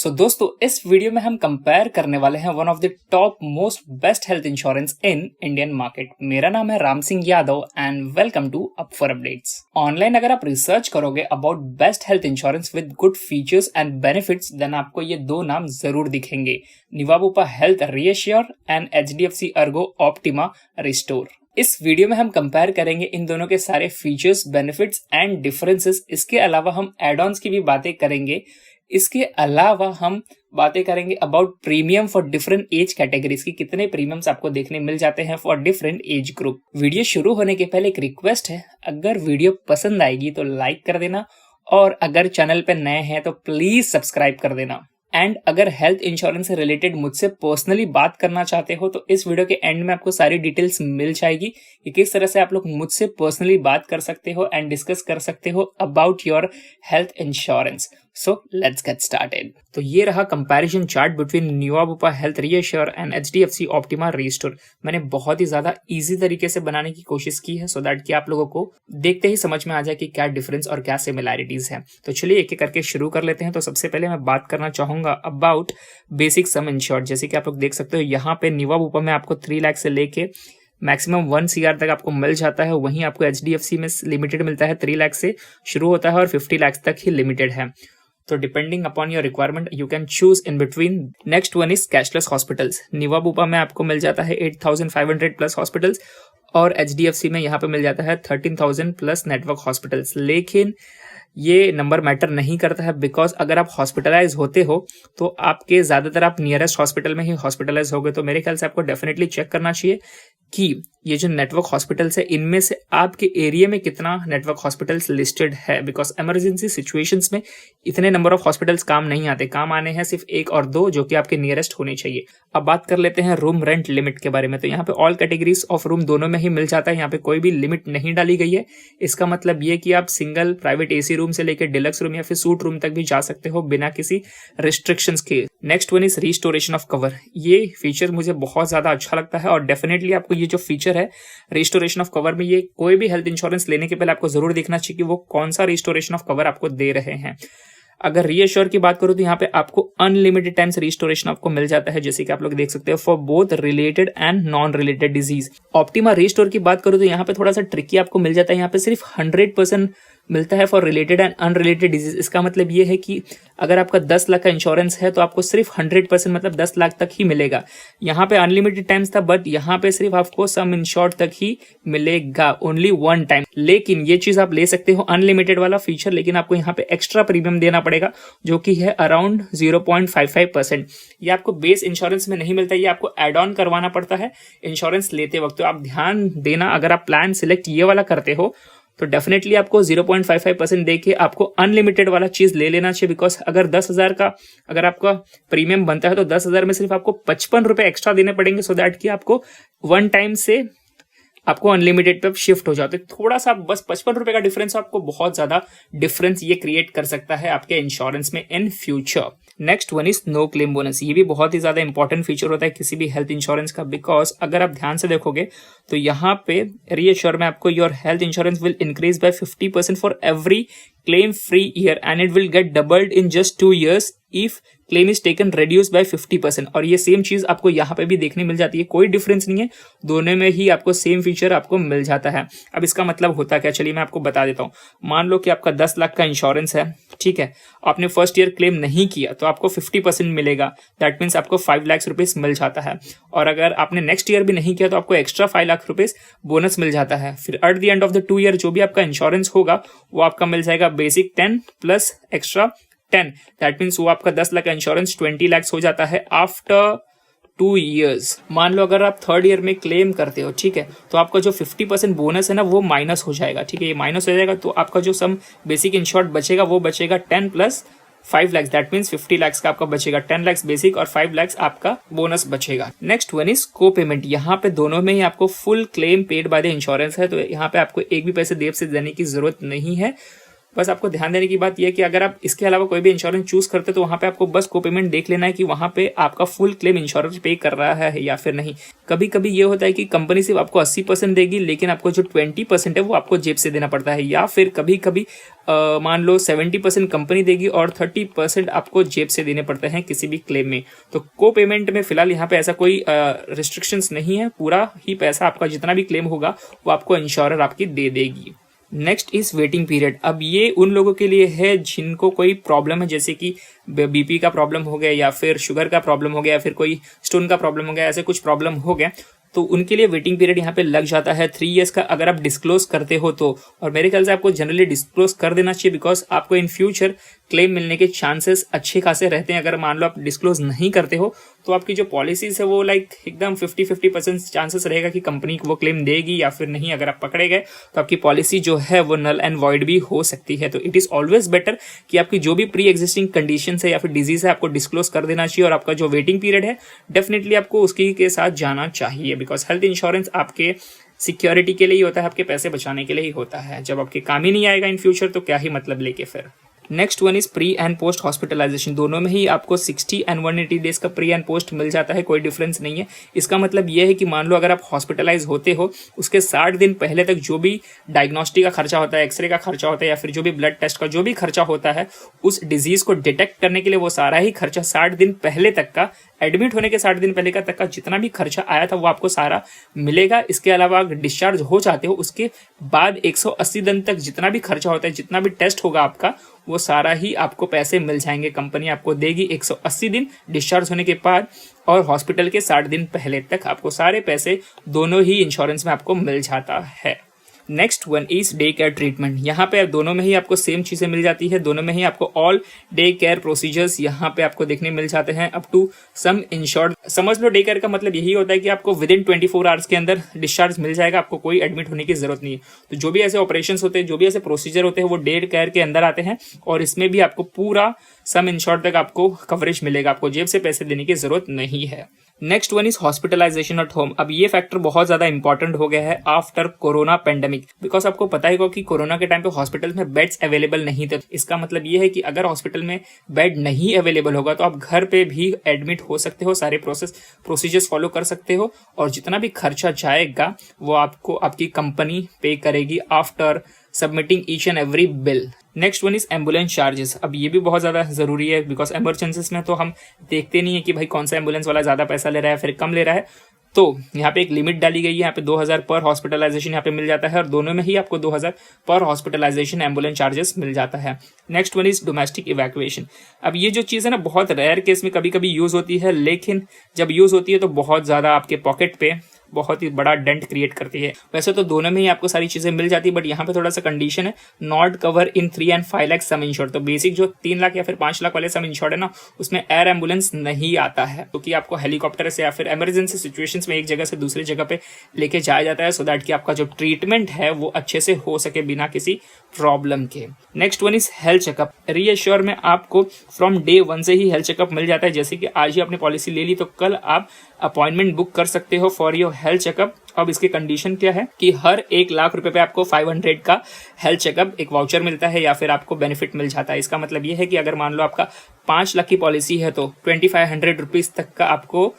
दोस्तों इस वीडियो में हम कंपेयर करने वाले हैं one of the top most best health insurance in Indian market. मेरा नाम है Ram Singh Yadav and welcome to up for updates. Online अगर आप रिसर्च करोगे about best health insurance with good features and benefits then आपको ये दो नाम जरूर दिखेंगे, Niva Bupa health Reassure and HDFC Ergo Optima Restore. इस वीडियो में हम कंपेयर करेंगे इन दोनों के सारे फीचर्स, बेनिफिट्स एंड डिफरेंसेस। इसके अलावा हम एड ऑन्स की भी बातें करेंगे। इसके अलावा हम बातें करेंगे about premium for different as categories की, कितने प्रीमियम्स आपको देखने मिल जाते हैं for different age group. Video शुरू होने के पहले एक रिक्वेस्ट है, अगर वीडियो पसंद आएगी तो लाइक कर देना और अगर चैनल पे नए हैं तो प्लीज सब्सक्राइब कर देना। एंड अगर हेल्थ इंश्योरेंस से रिलेटेड मुझसे पर्सनली बात करना चाहते हो तो इस वीडियो के एंड में आपको सारी डिटेल्स मिल जाएगी कि किस तरह से आप लोग मुझसे पर्सनली बात कर सकते हो एंड डिस्कस कर सकते हो about your health insurance. So let's get started. तो ये रहा comparison chart between Niva Bupa health Reassure and HDFC Optima Restore. मैंने बहुत ही ज्यादा इजी तरीके से बनाने की कोशिश की है सो दैट कि आप लोगों को देखते ही समझ में आ जाए कि क्या डिफरेंस और क्या सिमिलैरिटीज है। तो चलिए एक एक करके शुरू कर लेते हैं। तो सबसे पहले मैं बात करना चाहूंगा अबाउट बेसिक सम इंश्योर्ड। जैसे कि आप लोग देख सकते हो यहाँ पे निवाबुपा में आपको 3 लाख से लेके मैक्सिमम 1 CR तक आपको मिल जाता है। वहीं आपको HDFC में लिमिटेड मिलता है, 3 लाख से शुरू होता है और 50 लाख तक ही लिमिटेड है। तो depending upon your requirement you can choose in between. Next one is cashless hospitals. Niva Bupa में आपको मिल जाता है 8,500 प्लस हॉस्पिटल्स और HDFC में यहाँ पे मिल जाता है 13,000 प्लस नेटवर्क हॉस्पिटल्स। लेकिन ये नंबर मैटर नहीं करता है बिकॉज अगर आप हॉस्पिटलाइज होते हो तो आपके ज्यादातर आप नियरेस्ट हॉस्पिटल में ही हॉस्पिटलाइज हो गए। तो मेरे ख्याल से आपको डेफिनेटली चेक करना चाहिए कि ये जो नेटवर्क हॉस्पिटल्स है इनमें से आपके एरिया में कितना नेटवर्क हॉस्पिटल्स लिस्टेड है। बिकॉज इमरजेंसी सिचुएशंस में इतने नंबर ऑफ हॉस्पिटल्स काम नहीं आते, काम आने हैं सिर्फ 1 और 2 जो कि आपके नियरेस्ट होने चाहिए। अब बात कर लेते हैं रूम रेंट लिमिट के बारे में। तो यहाँ पे ऑल कैटेगरीज ऑफ रूम दोनों में ही मिल जाता है, यहाँ पे कोई भी लिमिट नहीं डाली गई है। इसका मतलब ये कि आप सिंगल प्राइवेट AC रूम से लेकर डिलक्स रूम या फिर सूट रूम तक भी जा सकते हो बिना किसी रिस्ट्रिक्शंस के। Next one is restoration of cover. ये फीचर मुझे बहुत ज्यादा अच्छा लगता है और डेफिनेटली आपको ये जो फीचर है रिस्टोरेशन ऑफ कवर में, ये कोई भी हेल्थ इंश्योरेंस लेने के पहले आपको जरूर देखना चाहिए कि वो कौन सा रिस्टोरेशन ऑफ कवर आपको दे रहे हैं। अगर रीएश्योर की बात करूं तो यहाँ पे आपको अनलिमिटेड टाइम्स रिस्टोरेशन आपको मिल जाता है, जैसे कि आप लोग देख सकते हो for both related and non related disease. Optima restore की बात करूं तो यहाँ पे थोड़ा सा ट्रिकी आपको मिल जाता है, यहाँ पे सिर्फ 100% मिलता है for related and unrelated disease. इसका मतलब ये है कि अगर आपका 10 लाख का इंश्योरेंस है तो आपको सिर्फ 100% मतलब 10 लाख तक ही मिलेगा। यहाँ पे अनलिमिटेड टाइम्स था बट यहाँ पे सिर्फ आपको सम इंश्योर्ड तक ही मिलेगा, ओनली 1 टाइम। लेकिन ये चीज आप ले सकते हो अनलिमिटेड वाला फीचर, लेकिन आपको यहाँ पे एक्स्ट्रा प्रीमियम देना पड़ेगा जो कि है अराउंड 0.55%। ये आपको बेस इंश्योरेंस में नहीं मिलता, ये आपको एड ऑन करवाना पड़ता है इंश्योरेंस लेते वक्त। तो आप ध्यान देना, अगर आप प्लान सिलेक्ट ये वाला करते हो तो डेफिनेटली आपको 0.55% देके आपको अनलिमिटेड वाला चीज ले लेना चाहिए। बिकॉज अगर 10,000 का अगर आपका प्रीमियम बनता है तो 10,000 में सिर्फ आपको 55 रुपए एक्स्ट्रा देने पड़ेंगे सो दैट कि आपको 1 टाइम से आपको अनलिमिटेड पे शिफ्ट हो जाते। थोड़ा सा बस 55 रुपए का डिफरेंस आपको बहुत ज्यादा डिफरेंस ये क्रिएट कर सकता है आपके इंश्योरेंस में in future. Next one is no claim bonus. ये भी बहुत ही ज्यादा इंपॉर्टेंट फीचर होता है किसी भी हेल्थ इंश्योरेंस का, बिकॉज अगर आप ध्यान से देखोगे तो यहाँ पे रीएश्योर में आपको your health insurance will increase by 50% for every claim free year and it will get doubled in just 2 years if claim is taken reduce by 50%। और ये सेम चीज आपको यहाँ पे भी देखने मिल जाती है, कोई डिफरेंस नहीं है, दोनों में ही आपको सेम फीचर आपको मिल जाता है। अब इसका मतलब होता क्या, चलिए मैं आपको बता देता हूँ। मान लो कि आपका 10 लाख का इंश्योरेंस है, ठीक है, आपने फर्स्ट ईयर क्लेम नहीं किया तो आपको 50% मिलेगा, दैट मीन्स आपको 5 लाख रुपीज मिल जाता है। और अगर आपने नेक्स्ट ईयर भी नहीं किया तो आपको एक्स्ट्रा 5 लाख रुपीज बोनस मिल जाता है। फिर at the end of the 2 year जो भी आपका इंश्योरेंस होगा वो आपका मिल जाएगा basic 10 plus extra 10, that means वो आपका 10 लाख का इंश्योरेंस 20 लाख हो जाता है आफ्टर 2 years। मान लो अगर आप 3rd ईयर में क्लेम करते हो, ठीक है, तो आपका जो 50% बोनस है ना वो माइनस हो जाएगा, ठीक है, ये माइनस हो जाएगा। तो आपका जो सम बेसिक इंश्योर्ड बचेगा वो बचेगा 10 plus 5 lakh, that means 50 lakh का आपका बचेगा, 10 लाख बेसिक और 5 लाख आपका बोनस बचेगा। नेक्स्ट वन इज को पेमेंट। यहाँ पे दोनों में ही आपको full claim paid by the insurance है, तो यहाँ पे आपको एक भी पैसे देर से देने की जरूरत नहीं है। बस आपको ध्यान देने की बात यह है कि अगर आप इसके अलावा कोई भी इंश्योरेंस चूज करते तो वहां पे आपको बस को पेमेंट देख लेना है कि वहां पे आपका फुल क्लेम इंश्योरेंस पे कर रहा है या फिर नहीं। कभी कभी ये होता है कि कंपनी सिर्फ आपको 80% देगी, लेकिन आपको जो 20% है वो आपको जेब से देना पड़ता है, या फिर कभी कभी मान लो 70% कंपनी देगी और 30% आपको जेब से देने पड़ते हैं किसी भी क्लेम में। तो को पेमेंट में फिलहाल यहाँ पे ऐसा कोई रिस्ट्रिक्शंस नहीं है, पूरा ही पैसा आपका जितना भी क्लेम होगा वो आपको इंश्योरर आपकी दे देगी। Next is waiting period. अब ये उन लोगों के लिए है जिनको कोई प्रॉब्लम है, जैसे कि बीपी का प्रॉब्लम हो गया या फिर शुगर का प्रॉब्लम हो गया या फिर कोई स्टोन का प्रॉब्लम हो गया, ऐसे कुछ प्रॉब्लम हो गया तो उनके लिए वेटिंग पीरियड यहाँ पे लग जाता है 3 इयर्स का, अगर आप डिस्क्लोज करते हो तो। और मेरे ख्याल से आपको जनरली डिस्क्लोज कर देना चाहिए, बिकॉज आपको इन फ्यूचर क्लेम मिलने के चांसेस अच्छे खासे रहते हैं। अगर मान लो आप डिस्क्लोज नहीं करते हो तो आपकी जो पॉलिसीज है वो एकदम 50-50% चांसेस रहेगा कि कंपनी वो क्लेम देगी या फिर नहीं। अगर आप पकड़े गए तो आपकी पॉलिसी जो है वो नल एंड वॉइड भी हो सकती है। तो इट इज ऑलवेज बेटर कि आपकी जो भी प्री एग्जिस्टिंग कंडीशन है या फिर डिजीज है आपको डिस्क्लोज कर देना चाहिए, और आपका जो वेटिंग पीरियड है डेफिनेटली आपको उसकी के साथ जाना चाहिए, बिकॉज हेल्थ इंश्योरेंस आपके सिक्योरिटी के लिए ही होता है, आपके पैसे बचाने के लिए ही होता है। जब आपके काम ही नहीं आएगा इन फ्यूचर तो क्या ही मतलब लेके फिर। Next one is pre and post hospitalisation. दोनों में ही आपको 60 एंड 180 डेज का प्री एंड पोस्ट मिल जाता है, कोई डिफरेंस नहीं है। इसका मतलब यह है कि मान लो अगर आप हॉस्पिटलाइज होते हो उसके 60 दिन पहले तक जो भी डायग्नोस्टिक का खर्चा होता है, एक्सरे का खर्चा होता है या फिर जो भी ब्लड टेस्ट का जो भी खर्चा होता है, उस डिजीज को डिटेक्ट करने के लिए वो सारा ही खर्चा 60 दिन पहले तक का, एडमिट होने के 60 दिन पहले का तक का जितना भी खर्चा आया था वो आपको सारा मिलेगा। इसके अलावा अगर डिस्चार्ज हो जाते हो उसके बाद 180 दिन तक जितना भी खर्चा होता है, जितना भी टेस्ट होगा आपका, वो सारा ही आपको पैसे मिल जाएंगे। कंपनी आपको देगी 180 दिन डिस्चार्ज होने के बाद, और हॉस्पिटल के 60 दिन पहले तक आपको सारे पैसे दोनों ही इंश्योरेंस में आपको मिल जाता है। Next one is day care treatment. यहाँ पे दोनों में ही आपको सेम चीजें मिल जाती है, दोनों में ही आपको ऑल डे केयर प्रोसीजर्स यहाँ पे आपको देखने मिल जाते हैं अप टू सम इंश्योर्ड। समझ लो डे केयर का मतलब यही होता है कि आपको विद इन 24 आवर्स के अंदर डिस्चार्ज मिल जाएगा, आपको कोई एडमिट होने की जरूरत नहीं है। तो जो भी ऐसे ऑपरेशन होते हैं, जो भी ऐसे प्रोसीजर होते हैं वो डे केयर के अंदर आते हैं, और इसमें भी आपको पूरा सम इंश्योर्ड तक आपको कवरेज मिलेगा, आपको जेब से पैसे देने की जरूरत नहीं है। Next one is hospitalisation at home. अब ये फैक्टर बहुत ज्यादा इंपॉर्टेंट हो गया है आफ्टर कोरोना पेंडेमिक, बिकॉज आपको पता ही होगा कि कोरोना के टाइम पे हॉस्पिटल में बेड्स अवेलेबल नहीं थे। इसका मतलब ये है कि अगर हॉस्पिटल में बेड नहीं अवेलेबल होगा तो आप घर पे भी एडमिट हो सकते हो, सारे प्रोसीजर्स फॉलो कर सकते हो, और जितना भी खर्चा जाएगा वो आपको आपकी कंपनी पे करेगी after submitting each and every bill. Next one is ambulance charges. अब ये भी बहुत ज्यादा जरूरी है, बिकॉज इमरजेंसीज में तो हम देखते नहीं है कि भाई कौन सा एम्बुलेंस वाला ज्यादा पैसा ले रहा है फिर कम ले रहा है। तो यहाँ पे एक लिमिट डाली गई है, यहाँ पे 2000 पर हॉस्पिटलाइजेशन यहाँ पे मिल जाता है, और दोनों में ही आपको 2000 पर हॉस्पिटलाइजेशन एम्बुलेंस चार्जेस मिल जाता है। Next one is domestic evacuation. अब ये जो चीज है ना बहुत रेयर केस में कभी कभी यूज होती है, लेकिन जब यूज होती है तो बहुत ज्यादा आपके पॉकेट पे बहुत ही बड़ा डेंट क्रिएट करती है। वैसे तो दोनों में ही आपको सारी चीजें मिल जाती है, बट यहाँ पे थोड़ा सा कंडीशन है, not cover in 3 and 5 lakh some insured. तो बेसिक जो 3 लाख या फिर 5 लाख वाले सम इंश्योर्ड है ना, उसमें एयर एम्बुलेंस नहीं आता है, क्योंकि तो आपको हेलीकॉप्टर से या फिर इमरजेंसी सिचुएशंस में एक जगह से दूसरी जगह पे लेके जाया जाता है, सो दैट कि आपका जो ट्रीटमेंट है वो अच्छे से हो सके बिना किसी प्रॉब्लम के। Next one is health checkup. Reassure में आपको फ्रॉम डे 1 से ही हेल्थ चेकअप मिल जाता है। जैसे कि आज ही आपने पॉलिसी ले ली तो कल आप अपॉइंटमेंट बुक कर सकते हो फॉर योर हेल्थ चेकअप। अब इसकी कंडीशन क्या है कि हर 1 लाख रुपए पे आपको 500 का हेल्थ चेकअप एक वाउचर मिलता है या फिर आपको बेनिफिट मिल जाता है। इसका मतलब ये है कि अगर मान लो आपका 5 लाख की पॉलिसी है तो 2500 रुपीज तक का आपको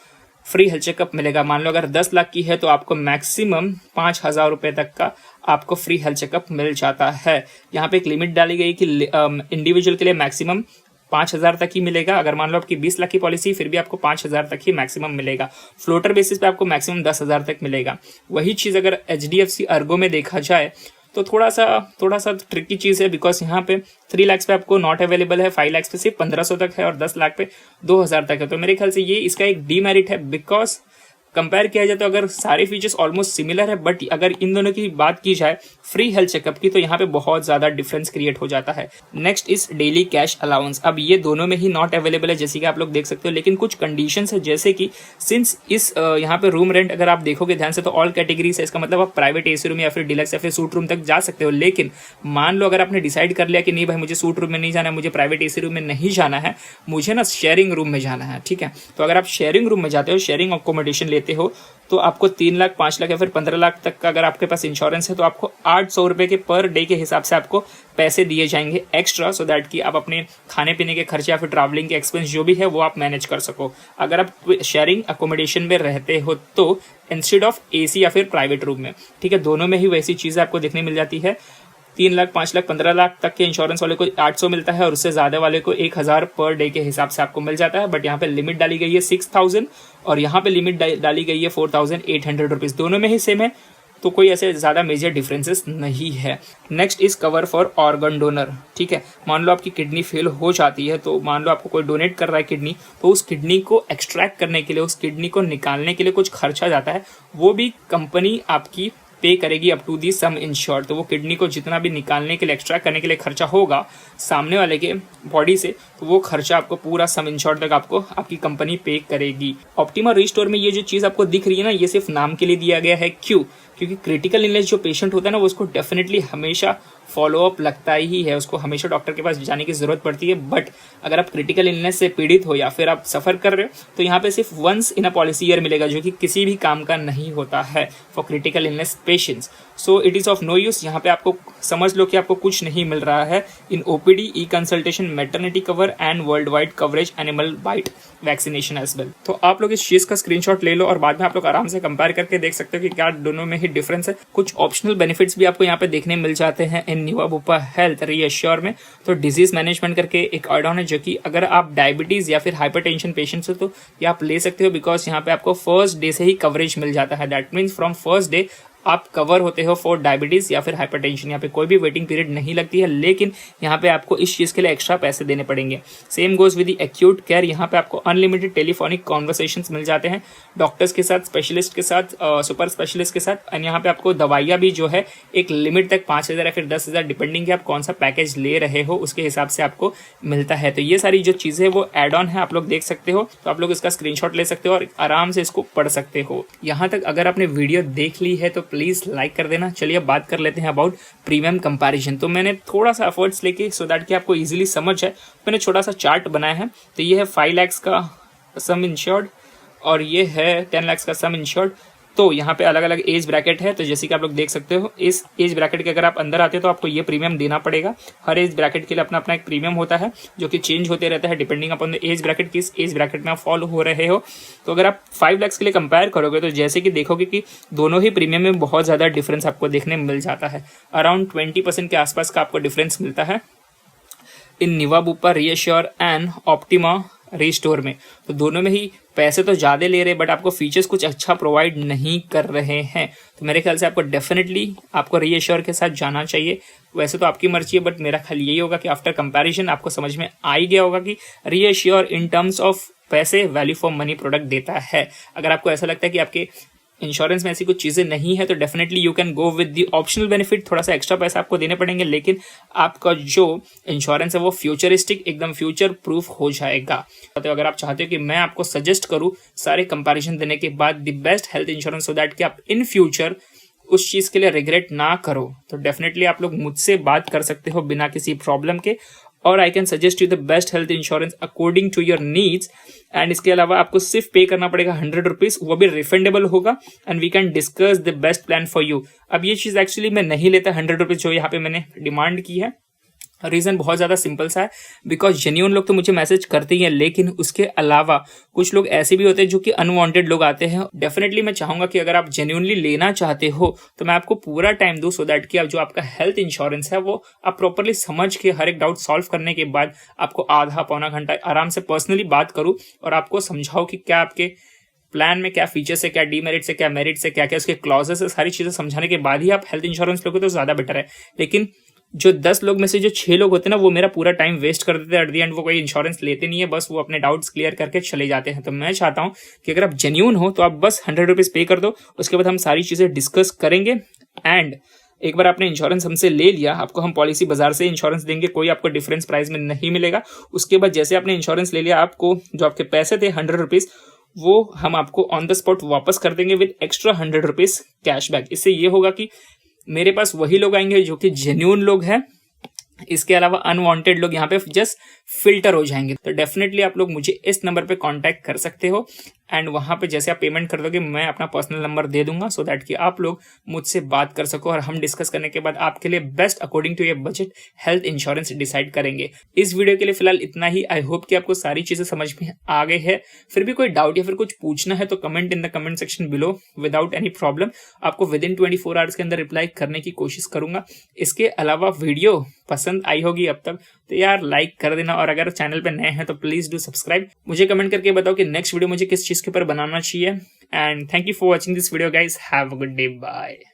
फ्री हेल्थ चेकअप मिलेगा। मान लो अगर 10 लाख की है तो आपको मैक्सिमम 5000 रुपए तक का आपको फ्री हेल्थ चेकअप मिल जाता है। यहाँ पे एक लिमिट डाली गई कि इंडिविजुअल के लिए मैक्सिमम 5000 तक ही मिलेगा। अगर मान लो आपकी 20 लाख की पॉलिसी फिर भी आपको 5000 तक ही मैक्सिमम मिलेगा। फ्लोटर बेसिस पे आपको मैक्सिमम 10,000 तक मिलेगा। वही चीज अगर HDFC अर्गो में देखा जाए तो थोड़ा सा ट्रिकी चीज है, बिकॉज यहाँ पे 3 लाख पे आपको नॉट अवेलेबल है, 5 लाख पे सिर्फ 1500 तक है और 10 लाख पे 2000 तक है। तो मेरे ख्याल से ये इसका एक डीमेरिट है, बिकॉज कंपेयर किया जाए तो अगर सारे फीचर्स ऑलमोस्ट सिमिलर है, बट अगर इन दोनों की बात की जाए फ्री हेल्थ चेकअप की तो यहाँ पे बहुत ज्यादा डिफरेंस क्रिएट हो जाता है। Next is daily cash allowance. अब ये दोनों में ही नॉट अवेलेबल है जैसे कि आप लोग देख सकते हो, लेकिन कुछ कंडीशंस है, जैसे कि सिंस इस यहाँ पे रूम रेंट अगर आप देखोगे ध्यान से तो ऑल कैटेगरीज है। इसका मतलब आप प्राइवेट एसी रूम या फिर डिलक्स या फिर सूट रूम तक जा सकते हो। लेकिन मान लो अगर आपने डिसाइड कर लिया कि नहीं भाई मुझे सूट रूम में नहीं जाना है, मुझे प्राइवेट एसी रूम में नहीं जाना है, मुझे ना शेयरिंग रूम में जाना है, ठीक है, तो अगर आप शेयरिंग रूम में जाते हो, शेयरिंग अकोमोडेशन लेते हो, तो आपको 3 लाख, 5 लाख या फिर 15 लाख तक का अगर आपके पास इंश्योरेंस है तो आपको 800 रुपये के पर डे के हिसाब से आपको पैसे दिए जाएंगे एक्स्ट्रा, सो दैट कि आप अपने खाने पीने के खर्चे या फिर ट्रैवलिंग के एक्सपेंस जो भी है वो आप मैनेज कर सको। अगर आप शेयरिंग अकोमोडेशन में रहते हो तो इंस्टेड ऑफ एसी या फिर प्राइवेट रूम में, ठीक है, दोनों में ही वैसी चीज़ें आपको देखने मिल जाती है। 3 लाख, 5 लाख, 15 लाख तक के इंश्योरेंस वाले को 800 मिलता है और उससे ज़्यादा वाले को 1000 पर डे के हिसाब से आपको मिल जाता है। बट यहाँ पे लिमिट डाली गई है 6000 और यहाँ पे लिमिट डाली गई है 4800 रुपीज़। दोनों में ही सेम है, तो कोई ऐसे ज़्यादा मेजर डिफरेंसेस नहीं है। Next is cover for organ donor, ठीक है। मान लो आपकी किडनी फेल हो जाती है, तो मान लो आपको कोई डोनेट कर रहा है किडनी, तो उस किडनी को एक्सट्रैक्ट करने के लिए, उस किडनी को निकालने के लिए कुछ खर्चा जाता है, वो भी कंपनी आपकी पे करेगी up to the sum insured. तो वो किडनी को जितना भी निकालने के लिए, एक्सट्रैक्ट करने के लिए खर्चा होगा सामने वाले के बॉडी से, तो वो खर्चा आपको पूरा सम इंश्योर्ड तक आपको आपकी कंपनी पे करेगी। ऑप्टिमा रीस्टोर में ये जो चीज़ आपको दिख रही है ना, ये सिर्फ नाम के लिए दिया गया है। क्यों? क्योंकि क्रिटिकल इलनेस जो पेशेंट होता है ना, वो उसको डेफिनेटली हमेशा फॉलोअप लगता ही है, उसको हमेशा डॉक्टर के पास जाने की जरूरत पड़ती है। बट अगर आप क्रिटिकल इलनेस से पीड़ित हो या फिर आप सफर कर रहे हो, तो यहाँ पे सिर्फ once in a policy year मिलेगा, जो कि किसी भी काम का नहीं होता है for critical illness patients. So it is of no use. यहाँ पे आपको समझ लो कि आपको कुछ नहीं मिल रहा है in OPD, e consultation, maternity cover and world wide coverage, animal bite vaccination as well. तो आप लोग इस चीज का स्क्रीनशॉट ले लो और बाद में आप लोग आराम से कंपेयर करके देख सकते हो कि क्या दोनों में ही डिफरेंस है। कुछ ऑप्शनल बेनिफिट्स भी आपको यहाँ पे देखने मिल जाते हैं इन निवा बुपा हेल्थ रीअश्योर में। तो डिजीज मैनेजमेंट करके एक एड ऑन है, जो कि अगर आप डायबिटीज या फिर हाइपरटेंशन पेशेंट्स हो तो ये आप ले सकते हो, बिकॉज यहाँ पे आपको फर्स्ट डे से ही कवरेज मिल जाता है। That means from first day आप कवर होते हो फॉर डायबिटीज या फिर हाइपरटेंशन। यहाँ पे कोई भी वेटिंग पीरियड नहीं लगती है, लेकिन यहाँ पे आपको इस चीज़ के लिए एक्स्ट्रा पैसे देने पड़ेंगे। Same goes with the acute care. यहाँ पे आपको अनलिमिटेड टेलीफोनिक कॉन्वर्सेशंस मिल जाते हैं डॉक्टर्स के साथ, स्पेशलिस्ट के साथ, सुपर स्पेशलिस्ट के साथ। एंड यहाँ पे आपको दवाइयाँ भी जो है एक लिमिट तक 5000 या फिर 10,000 डिपेंडिंग कि आप कौन सा पैकेज ले रहे हो उसके हिसाब से आपको मिलता है। तो ये सारी जो चीज़ें वो एड ऑन है, आप लोग देख सकते हो। तो आप लोग इसका स्क्रीनशॉट ले सकते हो और आराम से इसको पढ़ सकते हो। यहाँ तक अगर आपने वीडियो देख ली है तो प्लीज लाइक कर देना। चलिए अब बात कर लेते हैं अबाउट प्रीमियम कंपैरिजन। तो मैंने थोड़ा सा एफर्ट्स लेके सो दैट कि आपको इजीली समझ जाए, मैंने छोटा सा चार्ट बनाया है। तो ये है 5 लाख का सम इंश्योर्ड और ये है 10 लाख का सम इंश्योर्ड। तो यहाँ पे अलग अलग एज ब्रैकेट है। तो जैसे कि आप लोग देख सकते हो, इस एज ब्रैकेट के अगर आप अंदर आते हो तो आपको ये प्रीमियम देना पड़ेगा। हर एज ब्रैकेट के लिए अपना अपना एक प्रीमियम होता है, जो कि चेंज होते रहता है depending upon the age bracket, किस एज ब्रैकेट में आप फॉलो हो रहे हो। तो अगर आप 5 लाख के लिए कंपेयर करोगे तो जैसे कि देखोगे कि दोनों ही प्रीमियम में बहुत ज़्यादा डिफरेंस आपको देखने मिल जाता है। अराउंड 20% के आसपास का आपको डिफरेंस मिलता है in Niva Bupa Reassure and Optima Restore में। तो दोनों में ही पैसे तो ज़्यादा ले रहे बट आपको फीचर्स कुछ अच्छा प्रोवाइड नहीं कर रहे हैं। तो मेरे ख्याल से आपको डेफिनेटली आपको रीअश्योर के साथ जाना चाहिए। वैसे तो आपकी मर्जी है, बट मेरा ख्याल यही होगा कि आफ्टर कंपैरिजन आपको समझ में आ ही गया होगा कि रीअश्योर इन टर्म्स ऑफ पैसे वैल्यू फॉर मनी प्रोडक्ट देता है। अगर आपको ऐसा लगता है कि आपके इंश्योरेंस में ऐसी कुछ चीज़ें नहीं है तो definitely you can go with the optional benefit. थोड़ा सा एक्स्ट्रा पैसा आपको देने पड़ेंगे, लेकिन आपका जो इंश्योरेंस है वो फ्यूचरिस्टिक, एकदम फ्यूचर प्रूफ हो जाएगा। तो अगर आप चाहते हो कि मैं आपको सजेस्ट करूँ सारे कंपैरिजन देने के बाद the best health insurance, so that कि आप इन फ्यूचर उस चीज़ के लिए रिग्रेट ना करो, तो डेफिनेटली आप लोग मुझसे बात कर सकते हो बिना किसी प्रॉब्लम के। और I can suggest you the best health insurance according to your needs. And इसके अलावा आपको सिर्फ पे करना पड़ेगा 100 रुपीज़, वो भी रिफंडेबल होगा। And we can discuss the best plan for you. अब ये चीज़ एक्चुअली मैं नहीं लेता 100 रुपीज़ जो यहाँ पे मैंने डिमांड की है। रीज़न बहुत ज़्यादा सिंपल सा है, बिकॉज जेन्यून लोग तो मुझे मैसेज करते ही हैं, लेकिन उसके अलावा कुछ लोग ऐसे भी होते हैं जो कि अनवांटेड लोग आते हैं। डेफिनेटली मैं चाहूँगा कि अगर आप जेन्यूनली लेना चाहते हो तो मैं आपको पूरा टाइम दूँ, सो दैट कि आप जो आपका हेल्थ इंश्योरेंस है वो आप प्रॉपरली समझ के हर एक डाउट सॉल्व करने के बाद आपको आधा पौना घंटा आराम से पर्सनली बात करूँ और आपको समझाओ कि क्या आपके प्लान में क्या फीचर्स है, क्या डीमेरिट्स है, क्या मेरिट्स है, क्या क्या उसके क्लॉजेस है। सारी चीज़ें समझाने के बाद ही आप हेल्थ इंश्योरेंस लोगे तो ज़्यादा बेटर है। लेकिन जो 10 लोग में से जो 6 लोग होते हैं ना, वो मेरा पूरा टाइम वेस्ट कर देते हैं। एट द एंड वो कोई इंश्योरेंस लेते नहीं है, बस वो अपने डाउट्स क्लियर करके चले जाते हैं। तो मैं चाहता हूँ कि अगर आप जेन्यून हो तो आप बस 100 रुपीज़ पे कर दो, उसके बाद हम सारी चीज़ें डिस्कस करेंगे। एंड एक बार आपने इंश्योरेंस हमसे ले लिया, आपको हम पॉलिसी बाजार से इंश्योरेंस देंगे, कोई आपको डिफरेंस प्राइस में नहीं मिलेगा। उसके बाद जैसे आपने इंश्योरेंस ले लिया, आपको जो आपके पैसे थे 100 रुपीज़, वो हम आपको ऑन द स्पॉट वापस कर देंगे विद एक्स्ट्रा 100 रुपीज़ कैशबैक। इससे ये होगा कि मेरे पास वही लोग आएंगे जो कि जेन्यून लोग हैं, इसके अलावा अनवांटेड लोग यहाँ पे जस्ट फिल्टर हो जाएंगे। तो डेफिनेटली आप लोग मुझे इस नंबर पे कांटेक्ट कर सकते हो एंड वहाँ पे जैसे आप पेमेंट कर दोगे मैं अपना पर्सनल नंबर दे दूंगा सो दैट कि आप लोग मुझसे बात कर सको और हम डिस्कस करने के बाद आपके लिए best according to your budget health insurance decide करेंगे। इस वीडियो के लिए फिलहाल इतना ही। आई होप कि आपको सारी चीजें समझ में आ गई है। फिर भी कोई डाउट या फिर कुछ पूछना है तो comment in the comment section below without any problem. आपको विद इन 24 आवर्स के अंदर रिप्लाई करने की कोशिश करूंगा। इसके अलावा वीडियो पसंद आई होगी अब तक तो यार लाइक कर देना और अगर चैनल पे नए हैं तो प्लीज डू सब्सक्राइब। मुझे कमेंट करके बताओ कि नेक्स्ट वीडियो मुझे किस चीज के ऊपर बनाना चाहिए and thank you for watching this video guys. Have a good day, bye.